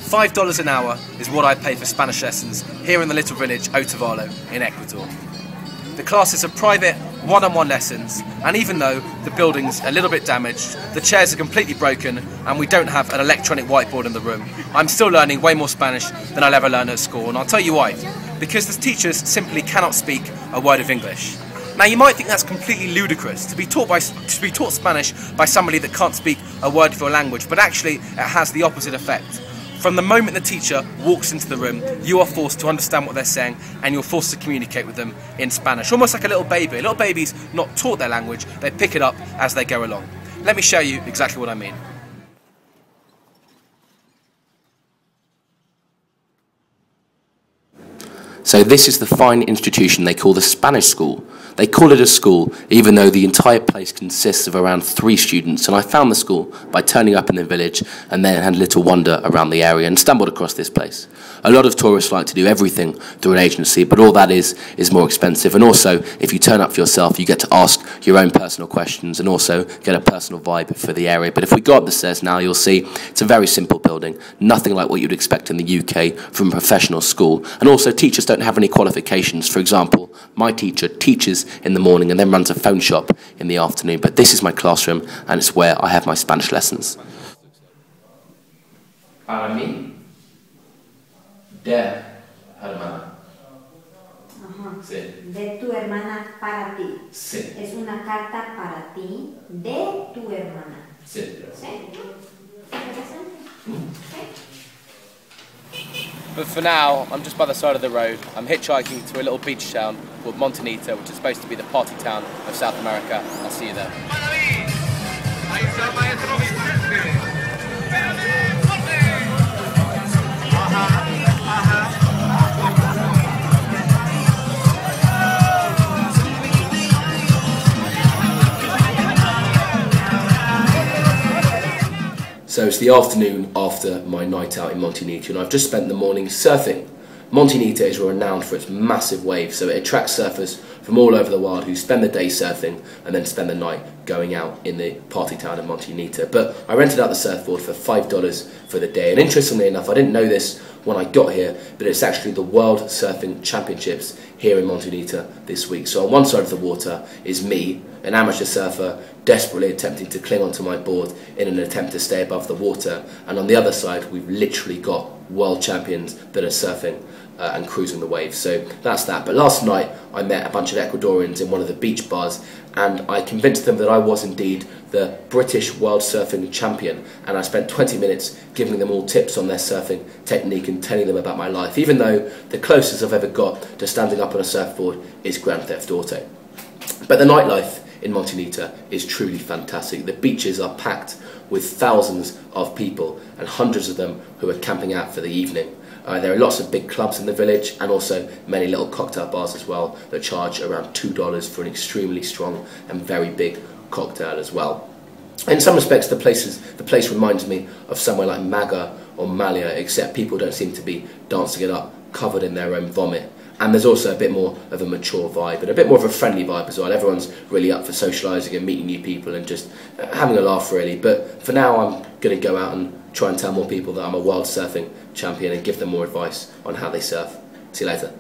$5 an hour is what I pay for Spanish lessons here in the little village Otavalo in Ecuador. The classes are private, one-on-one lessons, and even though the building's a little bit damaged, the chairs are completely broken, and we don't have an electronic whiteboard in the room, I'm still learning way more Spanish than I'll ever learn at school, and I'll tell you why. Because the teachers simply cannot speak a word of English. Now you might think that's completely ludicrous, to be taught Spanish by somebody that can't speak a word of your language, but actually it has the opposite effect. From the moment the teacher walks into the room, you are forced to understand what they're saying, and you're forced to communicate with them in Spanish, almost like a little baby. A little baby's not taught their language, they pick it up as they go along. Let me show you exactly what I mean. So this is the fine institution they call the Spanish school. They call it a school even though the entire place consists of around 3 students, and I found the school by turning up in the village and then had a little wander around the area and stumbled across this place. A lot of tourists like to do everything through an agency, but all that is more expensive, and also if you turn up for yourself you get to ask your own personal questions and also get a personal vibe for the area. But if we go up the stairs now, you'll see it's a very simple building, nothing like what you'd expect in the UK from a professional school, and also teachers don't have any qualifications. For example, my teacher teaches in the morning and then runs a phone shop in the afternoon, but this is my classroom and it's where I have my Spanish lessons. Para mí, de hermana. Sí. De tu hermana para ti. Sí. Es una carta para ti de tu hermana. Sí. ¿Sí? Interesante. Okay. But for now, I'm just by the side of the road. I'm hitchhiking to a little beach town called Montinita, which is supposed to be the party town of South America. I'll see you there. So it's the afternoon after my night out in Montinita, and I've just spent the morning surfing. Montinita is renowned for its massive waves, so it attracts surfers from all over the world who spend the day surfing and then spend the night going out in the party town of Montinita. But I rented out the surfboard for $5 for the day, and interestingly enough, I didn't know this when I got here, but it's actually the World Surfing Championships here in Montinita this week. So on one side of the water is me, an amateur surfer, desperately attempting to cling onto my board in an attempt to stay above the water, and on the other side we've literally got world champions that are surfing and cruising the waves. So that's that. But last night I met a bunch of Ecuadorians in one of the beach bars, and I convinced them that I was indeed the British World Surfing Champion, and I spent 20 minutes giving them all tips on their surfing technique and telling them about my life, even though the closest I've ever got to standing up on a surfboard is Grand Theft Auto. But the nightlife in Montinita is truly fantastic. The beaches are packed with thousands of people and hundreds of them who are camping out for the evening. There are lots of big clubs in the village and also many little cocktail bars as well that charge around $2 for an extremely strong and very big cocktail as well. In some respects the place reminds me of somewhere like Maga or Malia, except people don't seem to be dancing it up covered in their own vomit. And there's also a bit more of a mature vibe and a bit more of a friendly vibe as well. Everyone's really up for socialising and meeting new people and just having a laugh really. But for now I'm going to go out and try and tell more people that I'm a world surfing champion and give them more advice on how they surf. See you later.